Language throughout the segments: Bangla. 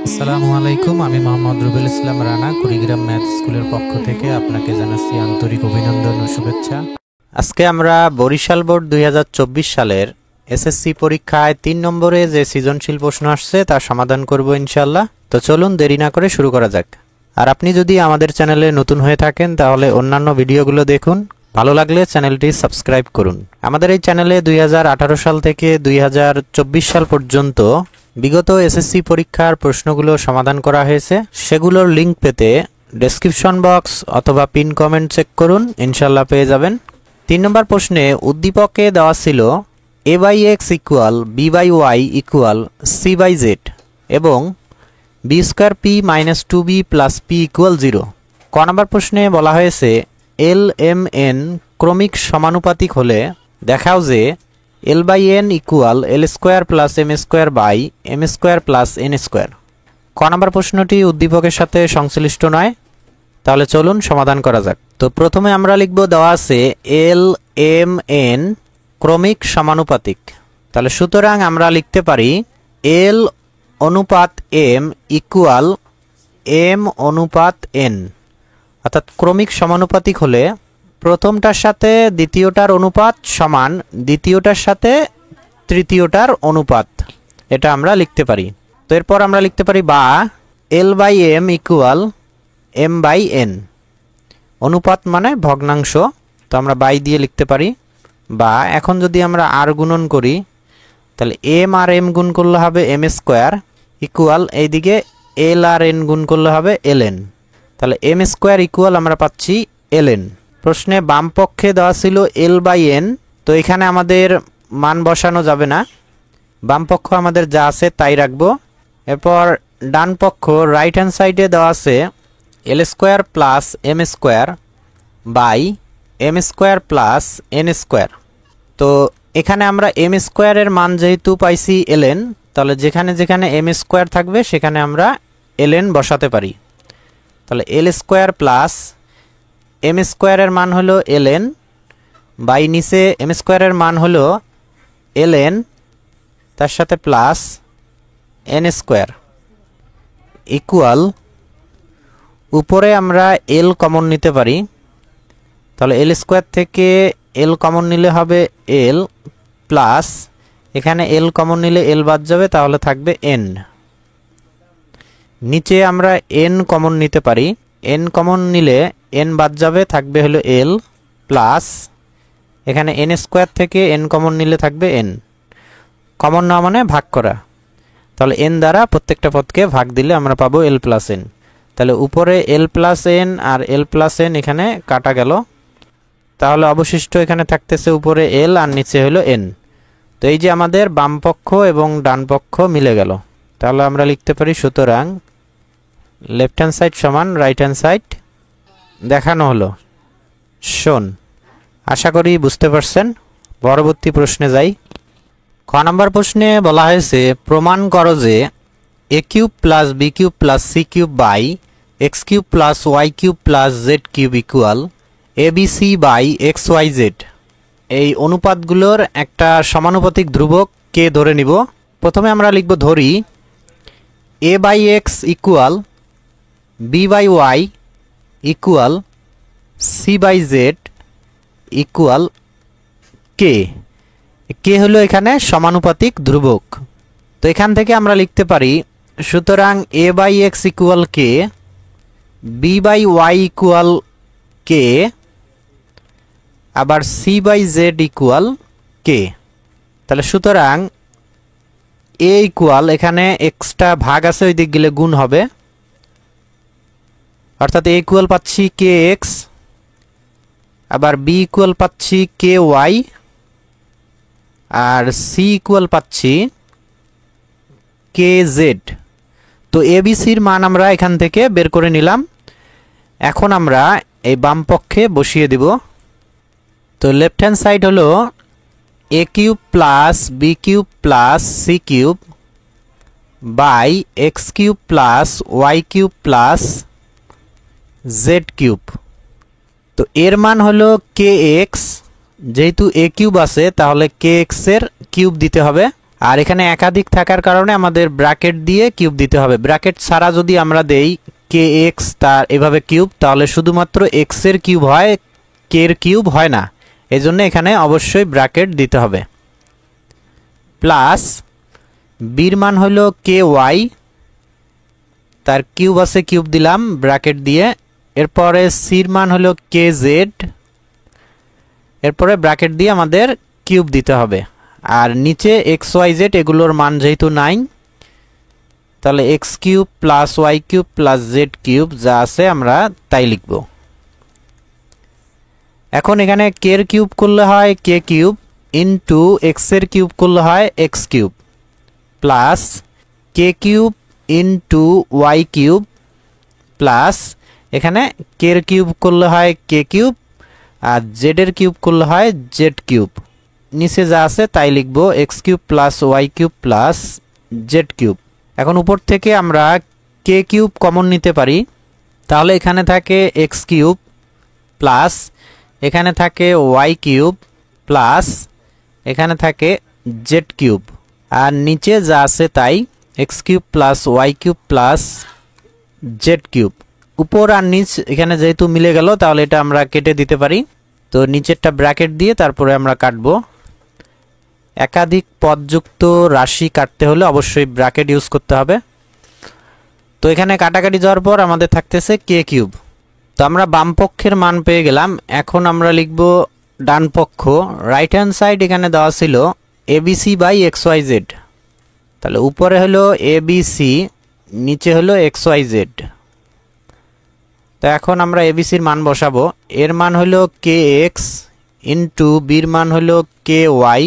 আসসালামু আলাইকুম, আমি মোহাম্মদ রুবেল ইসলাম রানা কুড়িগ্রাম ম্যাথ স্কুলের পক্ষ থেকে আপনাকে জানাচ্ছি আন্তরিক অভিনন্দন ও শুভেচ্ছা। আজকে আমরা বরিশাল বোর্ড 2024 সালের এসএসসি পরীক্ষায় 3 নম্বরে যে সৃজনশীল প্রশ্ন আসছে তা সমাধান করব ইনশাআল্লাহ। তো চলুন দেরি না করে শুরু করা যাক। আর আপনি যদি আমাদের চ্যানেলে নতুন হয়ে থাকেন তাহলে অন্যান্য ভিডিওগুলো দেখুন, ভালো লাগলে চ্যানেলটি সাবস্ক্রাইব করুন। আমাদের এই চ্যানেলে 2018 সাল থেকে 2024 সাল পর্যন্ত বিগত এসএসসি পরীক্ষার প্রশ্নগুলো সমাধান করা হয়েছে। সেগুলোর লিঙ্ক পেতে ডেসক্রিপশন বক্স অথবা পিন কমেন্ট চেক করুন, ইনশাল্লাহ পেয়ে যাবেন। 3 নম্বর প্রশ্নে উদ্দীপকে দেওয়া ছিল a/x equal b/y equal c/z এবং b² p - 2b + p equal 0। ক নম্বর প্রশ্নে বলা হয়েছে l/m/n ক্রমিক সমানুপাতিক হলে দেখাও যে l/n equal l² + m² m² + n²। ক নম্বর প্রশ্নটি উদ্দীপকের সাথে সংশ্লিষ্ট নয়, তাহলে চলুন সমাধান করা যাক। তো প্রথমে আমরা লিখব, দেওয়া আছে l/m/n ক্রমিক সমানুপাতিক। তাহলে সুতরাং আমরা লিখতে পারি l/m ইকুয়াল m/n, অর্থাৎ ক্রমিক সমানুপাতিক হলে প্রথমটার সাথে দ্বিতীয়টার অনুপাত সমান দ্বিতীয়টার সাথে তৃতীয়টার অনুপাত, এটা আমরা লিখতে পারি। তো এরপর আমরা লিখতে পারি বা l/m ইকুয়াল m/n, অনুপাত মানে ভগ্নাংশ, তো আমরা বাই দিয়ে লিখতে পারি। বা এখন যদি আমরা আর গুণন করি তাহলে m আর m গুণ করলে হবে m² ইকুয়াল এইদিকে l আর n গুণ করলে হবে ln, তাহলে m² ইকুয়াল আমরা পাচ্ছি ln। প্রশ্নে বাম পক্ষে দেওয়া ছিল l/n, তো এখানে আমাদের মান বসানো যাবে না, বাম পক্ষ আমাদের যা আছে তাই রাখবো। এরপর ডান পক্ষ রাইট হ্যান্ড সাইডে দেওয়া আছে l² + m² by m² + n²। তো এখানে আমরা m² এর মান যেহেতু পাইছি ln, তাহলে যেখানে যেখানে m² থাকবে সেখানে আমরা ln বসাতে পারি। তাহলে l² + m² এর মান হলো ln বাই নিচে m² এর মান হলো ln, তার সাথে প্লাস n² ইকুয়াল উপরে আমরা l কমন নিতে পারি, তাহলে l² থেকে l কমন নিলে হবে l প্লাস এখানে l কমন নিলে l বাদ যাবে, তাহলে থাকবে n। নিচে আমরা n কমন নিতে পারি, n কমন নিলে n বাদ যাবে, থাকবে হলো l প্লাস এখানে n² থেকে n কমন নিলে থাকবে n, কমন না মানে ভাগ করা, তাহলে n দ্বারা প্রত্যেকটা পদকে ভাগ দিলে আমরা পাবো l + n। তাহলে উপরে l + n আর l + n এখানে কাটা গেল, তাহলে অবশিষ্ট এখানে থাকতেছে উপরে l আর নিচে হলো n। তো এই যে আমাদের বাম পক্ষ এবং ডান পক্ষ মিলে গেল, তাহলে আমরা লিখতে পারি সুতরাং লেফট হ্যান্ড সাইড সমান রাইট হ্যান্ড সাইড দেখানো হলো শোন। আশা করি বুঝতে পারছেন। পরবর্তী প্রশ্নে যাই। খ নম্বর প্রশ্নে বলা হয়েছে প্রমাণ করো যে a³ + b³ + c³ by x³ + y³ + z³ equal abc বাই xyz। এই অনুপাতগুলোর একটা সমানুপাতিক ধ্রুবক কে ধরে নিব। প্রথমে আমরা লিখব, ধরি a/x equal b/y equal c/z equal k. K হলো এখানে সমানুপাতিক ধ্রুবক। তো এখান থেকে আমরা লিখতে পারি সুতরাং a/x ইকুয়াল কে, b/y ইকুয়াল কে, আবার c/z ইকুয়াল কে। তাহলে সুতরাং a ইকুয়াল এখানে এক্সট্রা ভাগ আছে, ওই দিক গেলে গুণ হবে, অর্থাৎ a ইকুয়াল পাচ্ছি kx, আবার b ইকুয়াল পাচ্ছি ky, আর c ইকুয়াল পাচ্ছি kz। তো abcর মান আমরা এখান থেকে বের করে নিলাম। এখন আমরা এই বাম পক্ষে বসিয়ে দিব। তো লেফট হ্যান্ড সাইড হলো a³ + b³ + c³ by x³ + y³ + z³। তো এর মান হলো kx যেহেতু এ কিউব আছে তাহলে কে এক্স এর কিউব দিতে হবে, আর এখানে একাধিক থাকার কারণে আমাদের ব্র্যাকেট দিয়ে কিউব দিতে হবে। ব্র্যাকেট ছাড়া যদি আমরা দেই কে এক্স তার এভাবে কিউব, তাহলে শুধুমাত্র এক্স এর কিউব হয়, কে এর কিউব হয় না, এই জন্য এখানে অবশ্যই ব্র্যাকেট দিতে হবে। প্লাস বির মান হলো কে ওয়াই, তার কিউব আছে কিউব দিলাম ব্র্যাকেট দিয়ে। এরপরে সির মান হলো কে জেড, এরপরে ব্র্যাকেট দিয়ে আমাদের কিউব দিতে হবে। আর নিচে এক্স ওয়াই জেড এগুলোর মান যেহেতু নাই, তাহলে X cube plus Y cube plus Z cube যা আছে আমরা তাই লিখব। এখন এখানে কে এর কিউব করলে হয় কে কিউব, ইন্টু এক্স এর কিউব করলে হয় x cube, plus k cube into y cube, plus এখানে কে এর কিউব করলে হয় কে কিউব, আর জেড এর কিউব করলে হয় জেড কিউব। নিচে যা আছে তাই লিখবো, x cube plus Y cube plus Z cube. এখন উপর থেকে আমরা কে কিউব কমন নিতে পারি, তাহলে এখানে থাকে এক্স কিউব প্লাস এখানে থাকে ওয়াই কিউব প্লাস এখানে থাকে জেড কিউব, আর নিচে যা আছে তাই X cube plus Y cube plus Z cube. উপর আর নিচ এখানে যেহেতু মিলে গেল তাহলে এটা আমরা কেটে দিতে পারি। তো নিচেরটা ব্র্যাকেট দিয়ে তারপরে আমরা কাটবো। একাধিক পদযুক্ত রাশি কাটতে হলে অবশ্যই ব্র্যাকেট ইউজ করতে হবে। তো এখানে কাটাকাটি যাওয়ার পর আমাদের থাকতেছে কে কিউব। তো আমরা বাম পক্ষের মান পেয়ে গেলাম। এখন আমরা লিখব ডান পক্ষ, রাইট হ্যান্ড সাইড এখানে দেওয়া ছিল ABC by X Y Z, তাহলে উপরে হলো এবিসি, নিচে হলো এক্স ওয়াই জেড। তো এখন আমরা এবিসির মান বসাবো, এর মান হলো কে এক্স ইন্টু বির মান হলো কে ওয়াই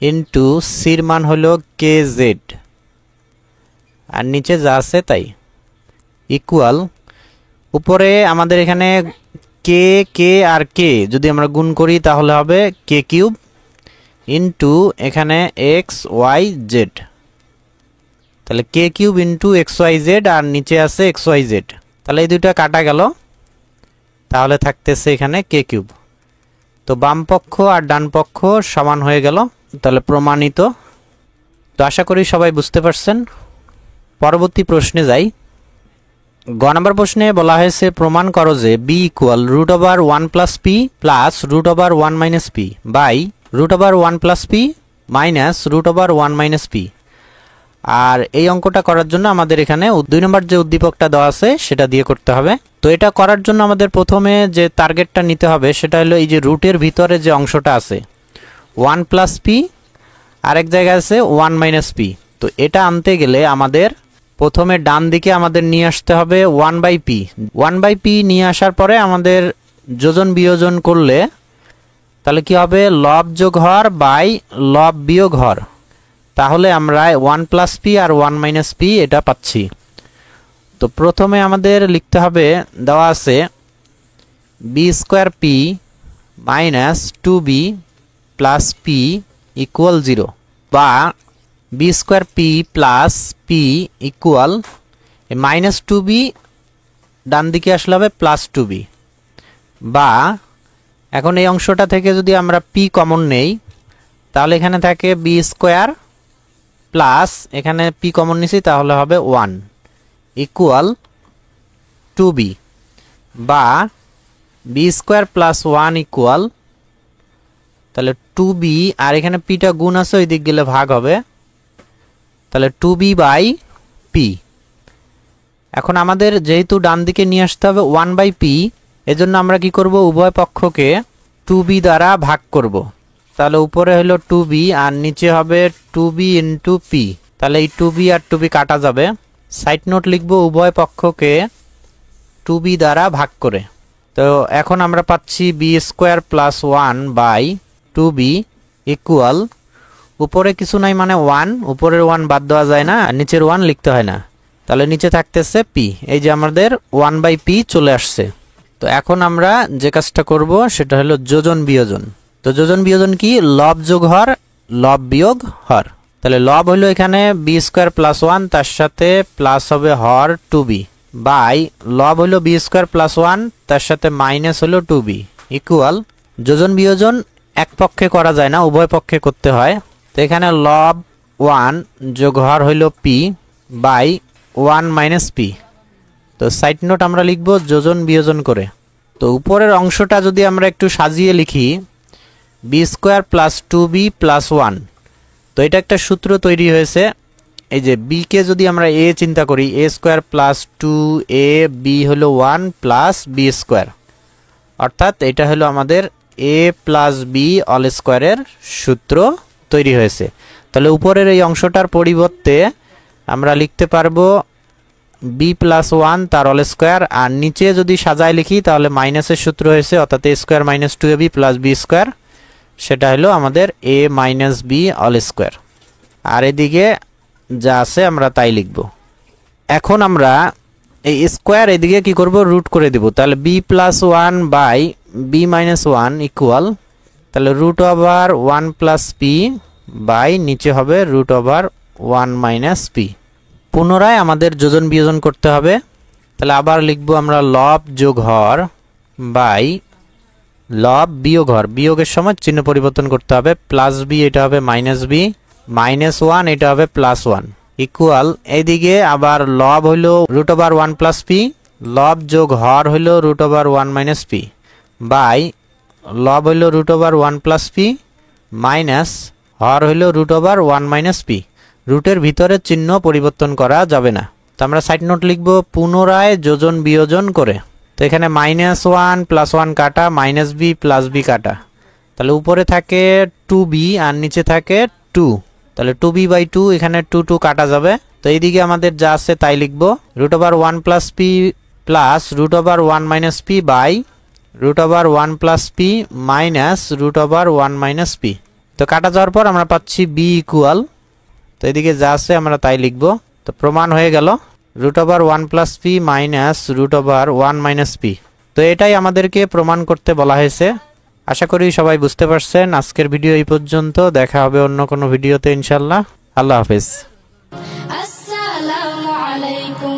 ইন্টু সির মান হলো কে জেড, আর নিচে যা আছে তাই, ইকুয়াল উপরে আমাদের এখানে কে কে আর কে যদি আমরা গুণ করি তাহলে হবে কে কিউব ইন্টু এখানে এক্স ওয়াই জেড, তাহলে k cube into x Y z, আর নিচে আছে এক্স ওয়াই জেড। তাহলে এই দুইটা কাটা গেল, তাহলে থাকতেছে এখানে কে কিউব। তো বাম পক্ষ আর ডান পক্ষ সমান হয়ে গেল, তাহলে প্রমাণিত। তো আশা করি সবাই বুঝতে পারছেন। পরবর্তী প্রশ্নে যাই। গ নম্বর প্রশ্নে বলা হয়েছে প্রমাণ করো যে b equal root over one plus P plus root over one minus P by root over one plus P minus root over one minus p. আর এই অঙ্কটা করার জন্য আমাদের এখানে 2 নম্বর যে উদ্দীপকটা দেওয়া আছে সেটা দিয়ে করতে হবে। তো এটা করার জন্য আমাদের প্রথমে যে টার্গেটটা নিতে হবে সেটা হলো এই যে রুটের ভিতরে যে অংশটা আছে 1 প্লাস পি, আরেক জায়গায় আছে 1 মাইনাস পি। তো এটা আনতে গেলে আমাদের প্রথমে ডান দিকে আমাদের নিয়ে আসতে হবে 1 বাই পি। 1 বাই পি নিয়ে আসার পরে আমাদের যোজন বিয়োজন করলে তাহলে কি হবে, লব যোগ হর বাই লব বিয়োগ হর। তাহলে আমরা 1 প্লাস পি আর 1 মাইনাস পি এটা পাচ্ছি। তো প্রথমে আমাদের লিখতে হবে, দেওয়া আছে B square P minus 2b plus P equal 0, বা B square P plus P equal minus 2b ডান দিকে আসলে হবে প্লাস 2b, বা এখন এই অংশটা থেকে যদি আমরা পি কমন নেই তাহলে এখানে থাকে বি স্কোয়ার প্লাস এখানে পি কমন নিছি তাহলে হবে 1 ইকুয়াল 2b, বা বি স্কোয়ার প্লাস 1 ইকুয়াল তাহলে 2b, আর এখানে পিটা গুণ আছে ওই দিক গেলে ভাগ হবে, তাহলে 2b বাই পি। এখন আমাদের যেহেতু ডান দিকে নিয়ে আসতে হবে 1 বাই পি, এজন্য আমরা কি করব, উভয় পক্ষকে 2b দ্বারা ভাগ করব। তাহলে উপরে হলো 2b আর নিচে হবে 2b ইন্টু পি। তাহলে এই 2b আর 2b কাটা যাবে। সাইড নোট লিখব উভয় পক্ষকে 2b দ্বারা ভাগ করে। তো এখন আমরা পাচ্ছি B square plus 1 by 2b equal, উপরে কিছু নাই মানে 1, উপরের 1 বাদ দেওয়া যায় না, আর নিচের 1 লিখতে হয় না, তাহলে নিচে থাকতেছে পি। এই যে আমাদের 1 বাই পি চলে আসছে। তো এখন আমরা যে কাজটা করব সেটা হলো যোজন বিয়োজন। তো যোজন বিয়োজন কি, লব যোগ হর লব বিয়োগ হর। তাহলে লব হলো এখানে বি স্কোয়ার প্লাস 1, তার সাথে প্লাস হবে হর 2b, বাই লব হলো বি স্কোয়ার প্লাস 1, তার সাথে মাইনাস হলো 2b ইকুয়াল যোজন বিয়োজন এক পক্ষে করা যায় না, উভয় পক্ষে করতে হয়। তো এখানে লব 1 যোগ হর হইল পি বাই 1 মাইনাস পি। তো সাইড নোট আমরা লিখব যোজন বিয়োজন করে। তো উপরের অংশটা যদি আমরা একটু সাজিয়ে লিখি B square plus 2b plus 1। তো এটা একটা সূত্র তৈরি হয়েছে। এই যে বি কে যদি আমরা এ চিন্তা করি, এ স্কোয়ার প্লাস 2a বি হলো 1 প্লাস বি স্কোয়ার, অর্থাৎ এটা হলো আমাদের এ প্লাস বি অল স্কোয়ারের সূত্র তৈরি হয়েছে। তাহলে উপরের এই অংশটার পরিবর্তে আমরা লিখতে পারবো বি প্লাস 1 তার অল স্কোয়ার, আর নিচে যদি সাজায় লিখি তাহলে মাইনাসের সূত্র হয়েছে, অর্থাৎ a square minus 2ab plus b square, সেটা হলো আমাদের a minus b all square. আর এদিকে যা আছে আমরা তাই লিখব। এখন আমরা এই স্কোয়ার এদিকে কি করব, রুট করে দেব। তাহলে b plus 1 by b minus 1 equal, তাহলে root over 1 plus p by নিচে হবে রুট ওভার 1 মাইনাস পি। পুনরায় আমাদের যোজন বিয়োজন করতে হবে। তাহলে আবার লিখব আমরা লব যোগ হর বাই লব বিয়োগ হর, বিয়োগের সময় চিহ্ন পরিবর্তন করতে হবে, প্লাস বি এটা হবে মাইনাস বি, মাইনাস 1 এটা হবে প্লাস 1 ইকুয়াল, এইদিকে আবার লব হইল রুট ওভার 1 প্লাস পি, লব যোগ হর হইল root over 1 minus P by লব হইল root over 1 plus P minus হর হইল রুট ওভার 1 মাইনাস পি। রুটের ভিতরে চিহ্ন পরিবর্তন করা যাবে না। তো আমরা সাইড নোট লিখব পুনরায় যোজন বিয়োজন করে। তো এখানে মাইনাস 1 প্লাস 1 কাটা, মাইনাস বি প্লাস বি কাটা, তাহলে উপরে থাকে 2b আর নিচে থাকে 2, তাহলে 2b বাই 2, এখানে 2 2 কাটা যাবে। তো এইদিকে আমাদের যা আছে তাই লিখব, root over 1 plus P plus root over 1 minus P by root over 1 plus P minus root over 1 minus P. তো কাটা যাওয়ার পর আমরা পাচ্ছি বি ইকুয়াল, তো এদিকে যা আছে আমরা তাই লিখব। তো প্রমাণ হয়ে গেল root over 1 plus P minus root over 1 minus P. তো এটাই আমাদেরকে প্রমাণ করতে বলা হয়েছে। আশা করি সবাই বুঝতে পারছেন। আজকের ভিডিও এই পর্যন্ত, দেখা হবে অন্য কোনো ভিডিওতে ইনশাল্লাহ। আল্লাহ হাফেজ। আসসালামু আলাইকুম।